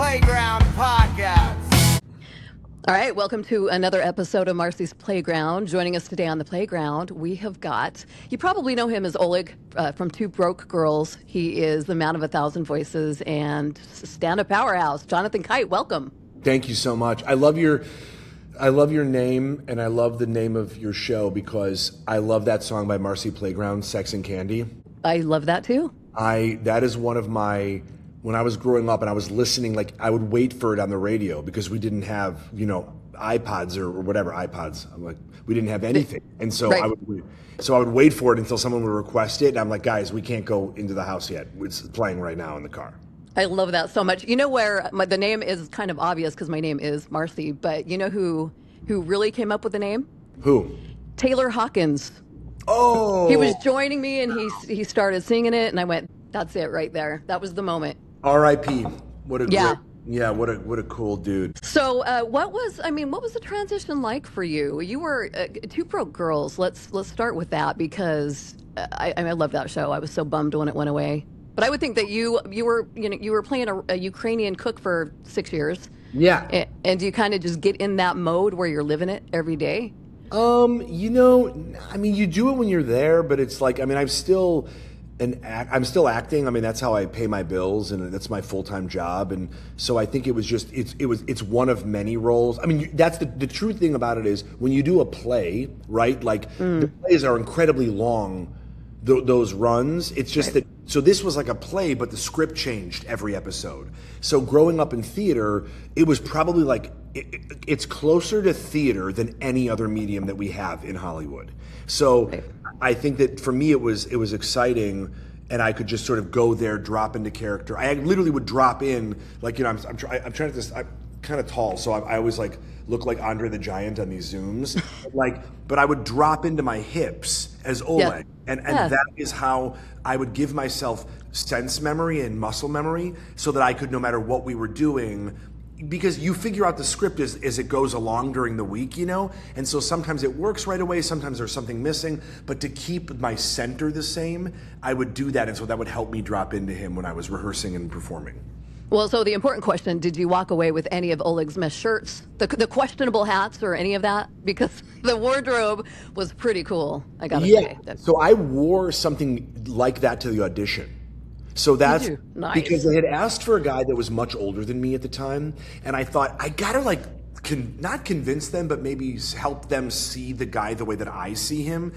Playground Podcast. All right, welcome to another episode of Marcy's Playground. Joining us today on the playground, we have got, you probably know him as Oleg from Two Broke Girls. He is the man of 1,000 voices and stand-up powerhouse. Jonathan Kite, welcome. Thank you so much. I love your name, and I love the name of your show because I love that song by Marcy Playground, Sex and Candy. I love that too. That is one of my, when I was growing up and I was listening, like I would wait for it on the radio because we didn't have, iPods or whatever, iPods. I'm like, we didn't have anything. And so right. I would wait for it until someone would request it. And I'm like, guys, we can't go into the house yet. It's playing right now in the car. I love that so much. You know where the name is kind of obvious because my name is Marcy, but you know who really came up with the name? Who? Taylor Hawkins. Oh. He was joining me and he started singing it and I went, that's it right there. That was the moment. R.I.P. What a yeah. What a cool dude. So what was the transition like for you? You were Two Broke Girls. Let's start with that because I love that show. I was so bummed when it went away. But I would think that you were playing a Ukrainian cook for 6 years. Yeah. And you kind of just get in that mode where you're living it every day? You do it when you're there, but it's like, I'm still acting. That's how I pay my bills and that's my full-time job. And so I think it's one of many roles. That's the true thing about it is when you do a play, right? Like the plays are incredibly long, those runs. It's just that, so this was like a play, but the script changed every episode. So growing up in theater, it was probably like, it's closer to theater than any other medium that we have in Hollywood. So right. I think that for me, it was exciting and I could just sort of go there, drop into character. I literally would drop in, like, I'm trying to, I'm kind of tall. So I always like look like Andre the Giant on these Zooms, but I would drop into my hips as Oleg. Yeah. And that is how I would give myself sense memory and muscle memory so that I could, no matter what we were doing, because you figure out the script as it goes along during the week, and so sometimes it works right away, sometimes there's something missing, but to keep my center the same, I would do that, and so that would help me drop into him when I was rehearsing and performing. Well, so the important question, did you walk away with any of Oleg's mesh shirts, the questionable hats or any of that? Because the wardrobe was pretty cool, I gotta say. So I wore something like that to the audition. So that's nice. Because they had asked for a guy that was much older than me at the time. And I thought, I gotta not convince them, but maybe help them see the guy the way that I see him.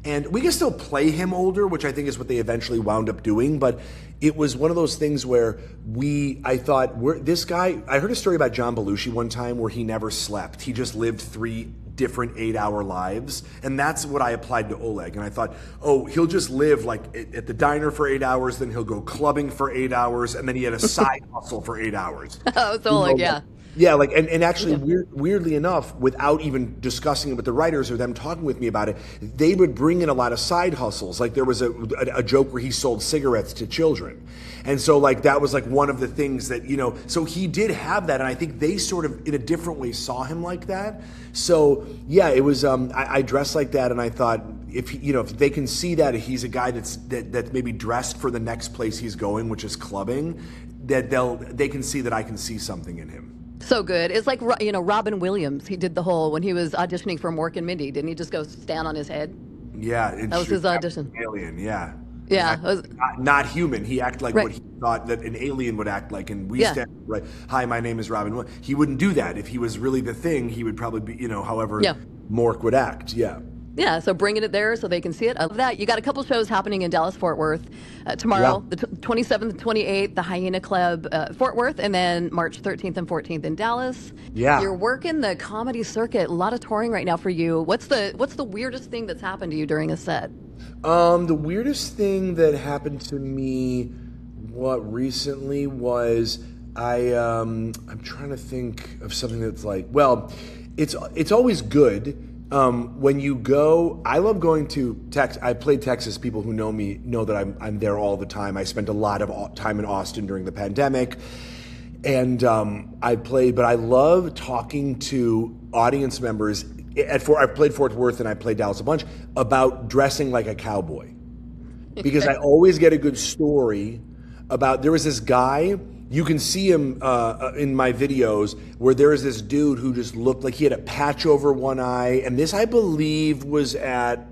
And we can still play him older, which I think is what they eventually wound up doing. But it was one of those things where I heard a story about John Belushi one time where he never slept. He just lived 3 different 8-hour lives. And that's what I applied to Oleg. And I thought, he'll just live like at the diner for 8 hours, then he'll go clubbing for 8 hours, and then he had a side hustle for 8 hours. Oh, it's Oleg, yeah. Yeah, and actually, weirdly enough, without even discussing it with the writers or them talking with me about it, they would bring in a lot of side hustles. Like there was a joke where he sold cigarettes to children. And so that was one of the things that, so he did have that. And I think they sort of in a different way saw him like that. So yeah, it was, I dressed like that. And I thought if they can see that he's a guy that's maybe dressed for the next place he's going, which is clubbing, that they can see that I can see something in him. So good. It's like, Robin Williams. He did the whole, when he was auditioning for Mork and Mindy, didn't he just go stand on his head? Yeah. That was his audition. Alien, yeah. Yeah. Not human. He acted like right. what he thought that an alien would act like. And we stand, right, hi, my name is Robin Williams. He wouldn't do that. If he was really the thing, he would probably be, however Mork would act, yeah. Yeah, so bringing it there so they can see it. I love that. You got a couple shows happening in Dallas-Fort Worth tomorrow, the 27th and 28th, the Hyena Club, Fort Worth, and then March 13th and 14th in Dallas. Yeah. You're working the comedy circuit, a lot of touring right now for you. What's the weirdest thing that's happened to you during a set? The weirdest thing that happened to me recently was I'm trying to think of something that's it's always good. When you go, I love going to Texas. I played Texas. People who know me know that I'm there all the time. I spent a lot of time in Austin during the pandemic, and I played. But I love talking to audience members. I've played Fort Worth and I played Dallas a bunch about dressing like a cowboy, because I always get a good story about. There was this guy You can see him in my videos where there is this dude who just looked like he had a patch over one eye. And this, I believe, was at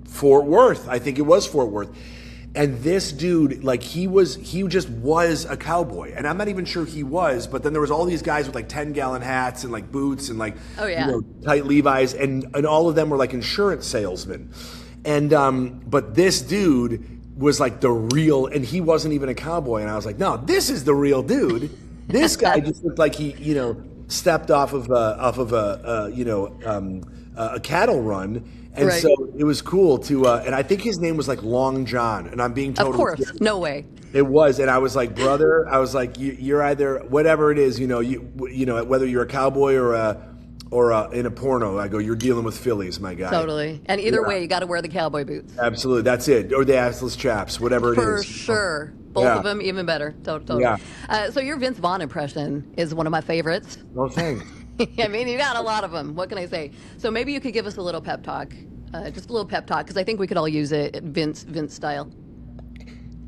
Fort Worth. I think it was Fort Worth. And this dude, like he just was a cowboy. And I'm not even sure he was, but then there was all these guys with like 10-gallon hats and like boots and like, tight Levi's. And all of them were like insurance salesmen. And, but this dude was like the real, and he wasn't even a cowboy. And I was like, no, this is the real dude. This guy just looked like he, stepped off of a cattle run. And so it was cool to, and I think his name was like Long John. And I'm being totally Of course, no way. It was, and I was like, brother, I was like, you're either whatever it is, whether you're a cowboy or in a porno. I go, you're dealing with Phillies, my guy. Totally. And either way, you got to wear the cowboy boots. Absolutely. That's it. Or the assless chaps, whatever it is. For sure. Both of them, even better. Totally. Yeah. So your Vince Vaughn impression is one of my favorites. Oh, thanks. I mean, you got a lot of them. What can I say? So maybe you could give us a little pep talk. Just a little pep talk, because I think we could all use it Vince style.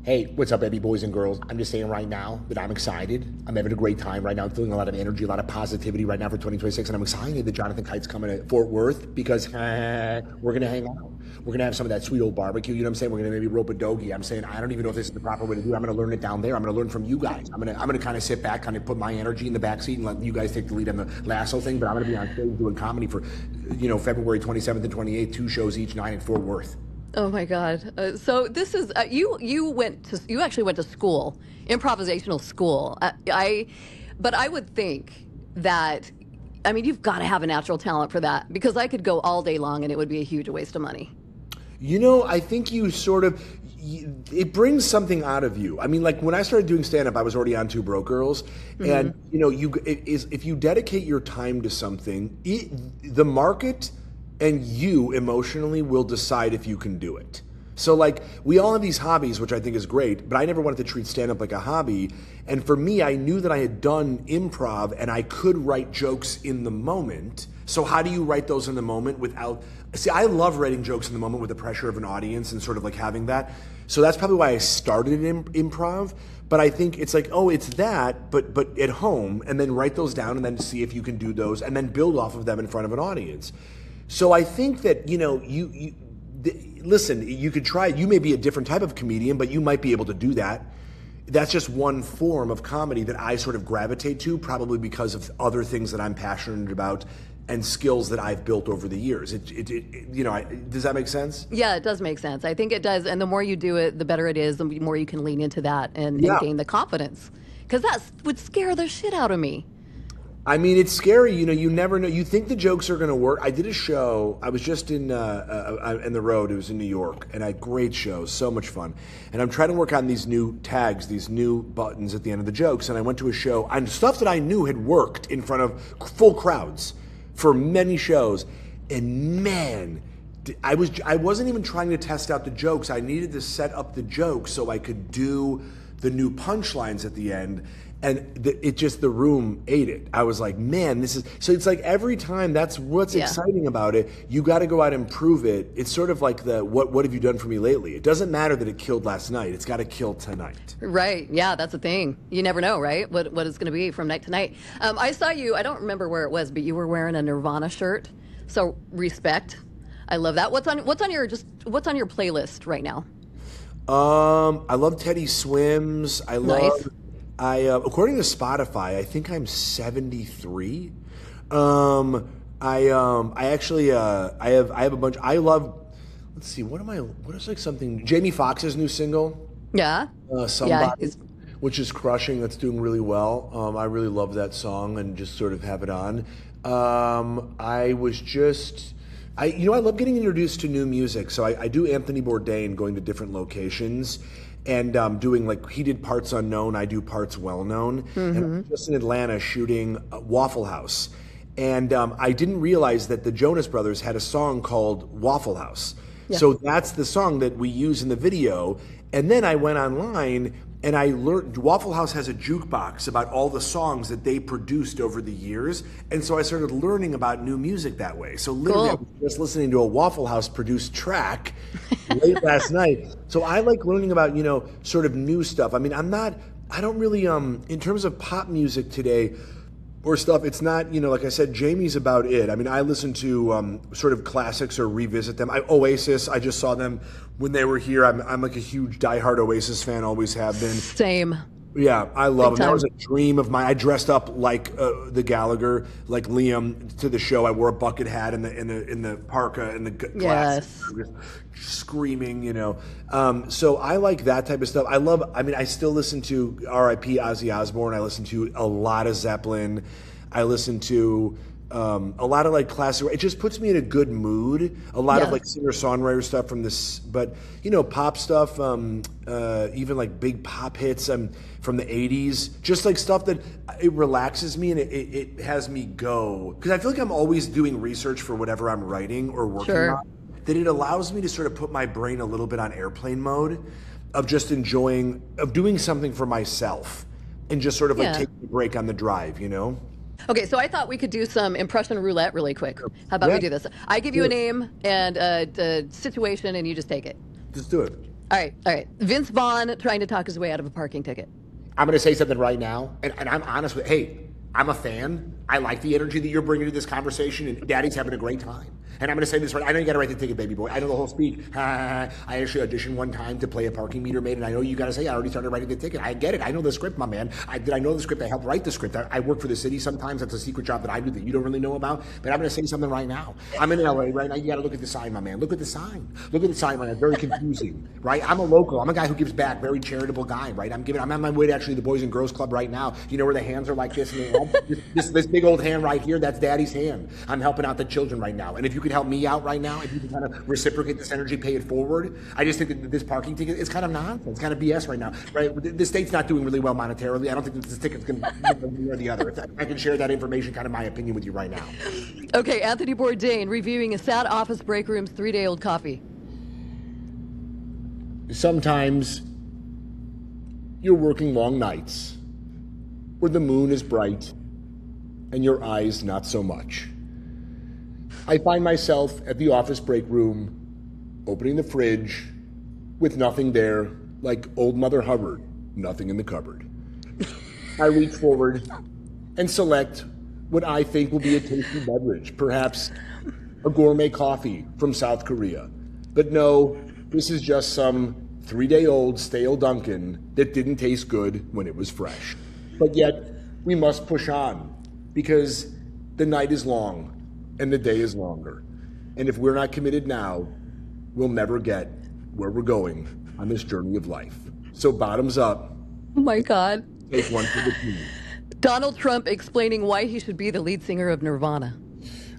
Hey, what's up, baby boys and girls? I'm just saying right now that I'm excited. I'm having a great time right now. I'm feeling a lot of energy, a lot of positivity right now for 2026. And I'm excited that Jonathan Kite's coming to Fort Worth because we're going to hang out. We're going to have some of that sweet old barbecue. You know what I'm saying? We're going to maybe rope a dogie. I'm saying, I don't even know if this is the proper way to do it. I'm going to learn it down there. I'm going to learn from you guys. I'm going to kind of sit back, kind of put my energy in the backseat and let you guys take the lead on the lasso thing. But I'm going to be on stage doing comedy for, February 27th and 28th, 2 shows each night in Fort Worth. Oh my God! So this is you actually went to school, improvisational school. But I would think that, I mean, you've got to have a natural talent for that, because I could go all day long and it would be a huge waste of money. I think it brings something out of you. I mean, like when I started doing stand-up, I was already on Two Broke Girls, and if you dedicate your time to something, the market and you emotionally will decide if you can do it. So like we all have these hobbies, which I think is great, but I never wanted to treat stand-up like a hobby. And for me, I knew that I had done improv and I could write jokes in the moment. So how do you write those in the moment without, I love writing jokes in the moment with the pressure of an audience and sort of like having that. So that's probably why I started in improv. But I think it's like, oh, it's that, but at home, and then write those down and then see if you can do those and then build off of them in front of an audience. So I think that, listen, you could try, you may be a different type of comedian, but you might be able to do that. That's just one form of comedy that I sort of gravitate to, probably because of other things that I'm passionate about and skills that I've built over the years. Does that make sense? Yeah, it does make sense. I think it does. And the more you do it, the better it is, the more you can lean into that and gain the confidence. Because that would scare the shit out of me. I mean, it's scary. You never know. You think the jokes are going to work. I did a show. I was just in the road. It was in New York, and I had great shows, so much fun. And I'm trying to work on these new tags, these new buttons at the end of the jokes. And I went to a show on stuff that I knew had worked in front of full crowds for many shows. And man, I wasn't even trying to test out the jokes. I needed to set up the jokes so I could do the new punchlines at the end. And the room ate it. I was like, man, so it's like every time, that's what's exciting about it. You got to go out and prove it. It's sort of like what have you done for me lately? It doesn't matter that it killed last night. It's got to kill tonight. Right. Yeah, that's the thing. You never know, right? What it's going to be from night to night. I saw you, I don't remember where it was, but you were wearing a Nirvana shirt. So respect. I love that. What's on your playlist right now? I love Teddy Swims. I love... Nice. According to Spotify, I think I'm 73. I have a bunch. I love. Let's see. What is like something? Jamie Foxx's new single. Yeah. Somebody, which is crushing. That's doing really well. I really love that song and just sort of have it on. I love getting introduced to new music. So I do Anthony Bourdain, going to different locations. And doing, like, he did Parts Unknown, I do Parts Well Known. Mm-hmm. And I'm just in Atlanta shooting Waffle House. And I didn't realize that the Jonas Brothers had a song called Waffle House. Yeah. So that's the song that we use in the video. And then I went online and I learned Waffle House has a jukebox about all the songs that they produced over the years. And so I started learning about new music that way. So literally I was just listening to a Waffle House produced track late last night. So I like learning about, sort of new stuff. I mean, I'm not I don't really in terms of pop music today or stuff, it's not, like I said, Jamie's about it. I mean, I listen to sort of classics or revisit them. Oasis, I just saw them when they were here. I'm like a huge diehard Oasis fan, always have been. Same. Yeah, I love Big them. That time. was a dream of mine. I dressed up like the Gallagher, like Liam, to the show. I wore a bucket hat and the parka and the glasses. Yes. Just screaming, So I like that type of stuff. I still listen to R.I.P. Ozzy Osbourne. I listen to a lot of Zeppelin. I listen to a lot of like classic. It just puts me in a good mood. A lot of Yeah. like singer-songwriter stuff from this, but pop stuff, even like big pop hits from the 80s, just like stuff that it relaxes me and it has me go. Because I feel like I'm always doing research for whatever I'm writing or working Sure. on, that it allows me to sort of put my brain a little bit on airplane mode of just enjoying, of doing something for myself and just sort of like Yeah. taking a break on the drive, Okay, so I thought we could do some impression roulette really quick. How about we Yeah. do this? I give you a Sure. name and a situation, and you just take it. Just do it. All right. Vince Vaughn trying to talk his way out of a parking ticket. I'm going to say something right now, and I'm honest with. Hey, I'm a fan. I like the energy that you're bringing to this conversation, and Daddy's having a great time. And I'm going to say this right. I know you got to write the ticket, baby boy. I know the whole speech. I actually auditioned one time to play a parking meter maid, and I know you got to say I already started writing the ticket. I get it. I know the script, my man. I know the script. I helped write the script. I work for the city sometimes. That's a secret job that I do that you don't really know about. But I'm going to say something right now. I'm in LA right now. You got to look at the sign, my man. Look at the sign. Look at the sign right now. It's very confusing, right? I'm a local. I'm a guy who gives back. Very charitable guy, right? I'm on my way to actually the Boys and Girls Club right now. You know where the hands are like this, and this big old hand right here. That's Daddy's hand. I'm helping out the children right now. And if you could help me out right now, if you can kind of reciprocate this energy, pay it forward. I just think that this parking ticket is kind of nonsense. It's kind of BS right now, right? The state's not doing really well monetarily. I don't think that this ticket's going to be one or the other. If I can share that information, kind of my opinion with you right now. Okay, Anthony Bourdain reviewing a sad office break room's 3-day-old coffee. Sometimes you're working long nights where the moon is bright and your eyes not so much. I find myself at the office break room, opening the fridge, with nothing there, like old Mother Hubbard, nothing in the cupboard. I reach forward and select what I think will be a tasty beverage, perhaps a gourmet coffee from South Korea. But no, this is just some 3-day-old stale Dunkin' that didn't taste good when it was fresh. But yet, we must push on, because the night is long and the day is longer. And if we're not committed now, we'll never get where we're going on this journey of life. So bottoms up, Oh my God. take one for the team. Donald Trump explaining why he should be the lead singer of Nirvana.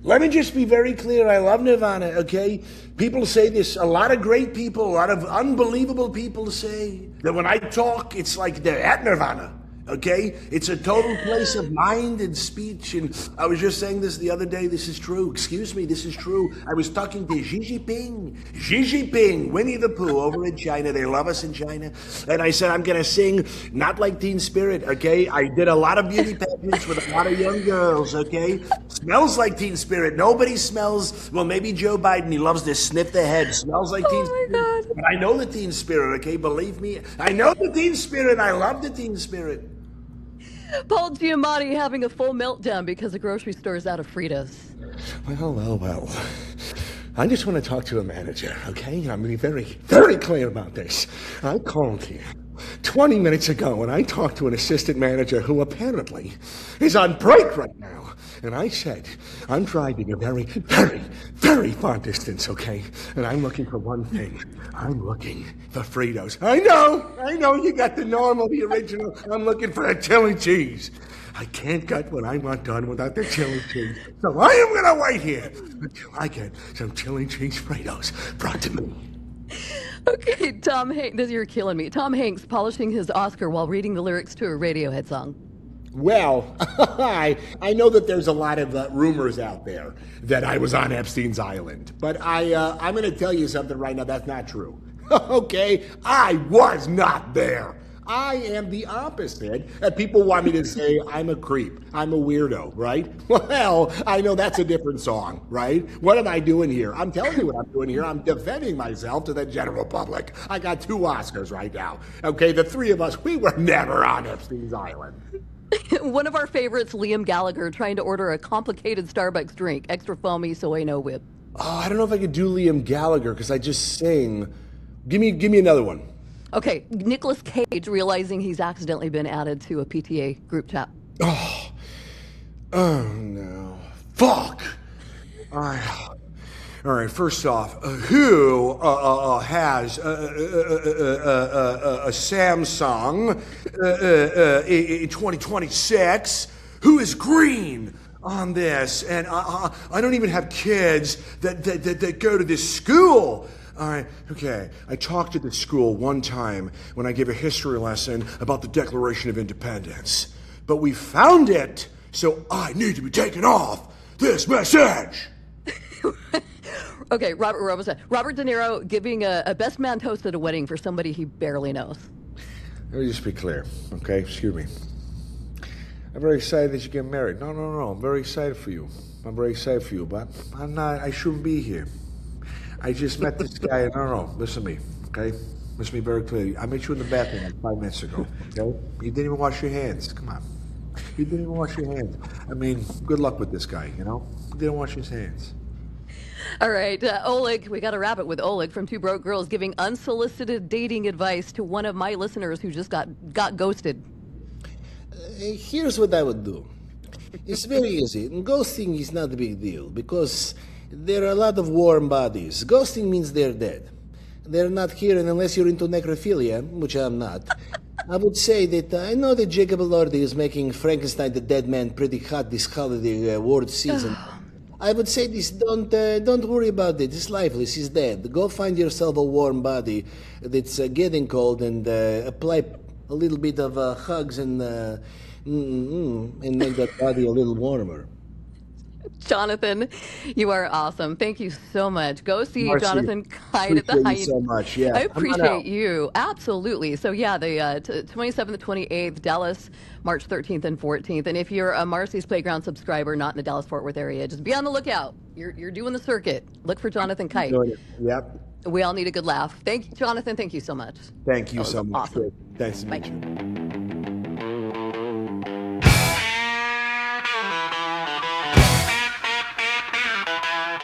Let me just be very clear. I love Nirvana, okay? People say this. A lot of great people, a lot of unbelievable people say that when I talk, it's like they're at Nirvana, okay? It's a total place of mind and speech. And I was just saying this the other day. This is true. Excuse me, this is true. I was talking to Xi Jinping. Xi Jinping, Winnie the Pooh over in China. They love us in China. And I said, I'm going to sing not like Teen Spirit, okay? I did a lot of beauty pageants with a lot of young girls, okay? Smells like Teen Spirit. Nobody smells, well, maybe Joe Biden. He loves to sniff the head. Smells like Teen Oh my Spirit. God. But I know the Teen Spirit, okay? Believe me. I know the Teen Spirit. I love the Teen Spirit. Paul Giamatti having a full meltdown because the grocery store is out of Fritos. Well. I just want to talk to a manager, okay? I'm going to be very, very clear about this. I called here 20 minutes ago and I talked to an assistant manager who apparently is on break right now. And I said, I'm driving a very, very, very far distance, okay? And I'm looking for one thing. I'm looking for Fritos. I know, you got the normal, the original. I'm looking for a chili cheese. I can't get what I want done without the chili cheese. So I am going to wait here until I get some chili cheese Fritos brought to me. Okay, Tom Hanks, you're killing me. Tom Hanks polishing his Oscar while reading the lyrics to a Radiohead song. Well, I know that there's a lot of rumors out there that I was on Epstein's Island, but I'm going to tell you something right now. That's not true. Okay, I was not there. I am the opposite. And people want me to say I'm a creep. I'm a weirdo, right? Well, I know that's a different song, right? What am I doing here? I'm telling you what I'm doing here. I'm defending myself to the general public. I got 2 Oscars right now. Okay, the 3 of us, we were never on Epstein's Island. One of our favorites, Liam Gallagher, trying to order a complicated Starbucks drink, extra foamy, soy no whip. Oh, I don't know if I could do Liam Gallagher because I just sing. Give me another one. Okay, Nicolas Cage realizing he's accidentally been added to a PTA group chat. Oh no. Fuck. All right, first off, who has a Samsung in 2026? Who is green on this? And I don't even have kids that go to this school. All right, okay. I talked at the school one time when I gave a history lesson about the Declaration of Independence. But we found it, so I need to be taken off this message. Okay, Robert De Niro giving a best man toast at a wedding for somebody he barely knows. Let me just be clear, okay? Excuse me. I'm very excited that you get married. No. I'm very excited for you. I'm very excited for you, but I shouldn't be here. I just met this guy. No. Listen to me, okay? Listen to me very clearly. I met you in the bathroom like 5 minutes ago, okay? You didn't even wash your hands. Come on. You didn't even wash your hands. I mean, good luck with this guy, you know? He didn't wash his hands. All right, Oleg, we got to wrap it with Oleg from Two Broke Girls giving unsolicited dating advice to one of my listeners who just got ghosted. Here's what I would do. It's very easy. Ghosting is not a big deal because there are a lot of warm bodies. Ghosting means they're dead. They're not here, and unless you're into necrophilia, which I'm not, I would say that I know that Jacob Elordi is making Frankenstein the Dead Man pretty hot this holiday award season. I would say this: don't worry about it. It's lifeless. He's dead. Go find yourself a warm body that's getting cold and apply a little bit of hugs and make that body a little warmer. Jonathan, you are awesome. Thank you so much. Go see Marcy, Jonathan Kite at the appreciate Hyatt. you so much. Yeah, I come on out. appreciate you. Absolutely. So yeah, the 27th, 28th, Dallas, March 13th and 14th. And if you're a Marcy's Playground subscriber, not in the Dallas-Fort Worth area, just be on the lookout. You're doing the circuit. Look for Jonathan Kite. Doing it. Yep. We all need a good laugh. Thank you, Jonathan. Thank you so much. Thank you That was so much. awesome. Thanks to Bye. meet you.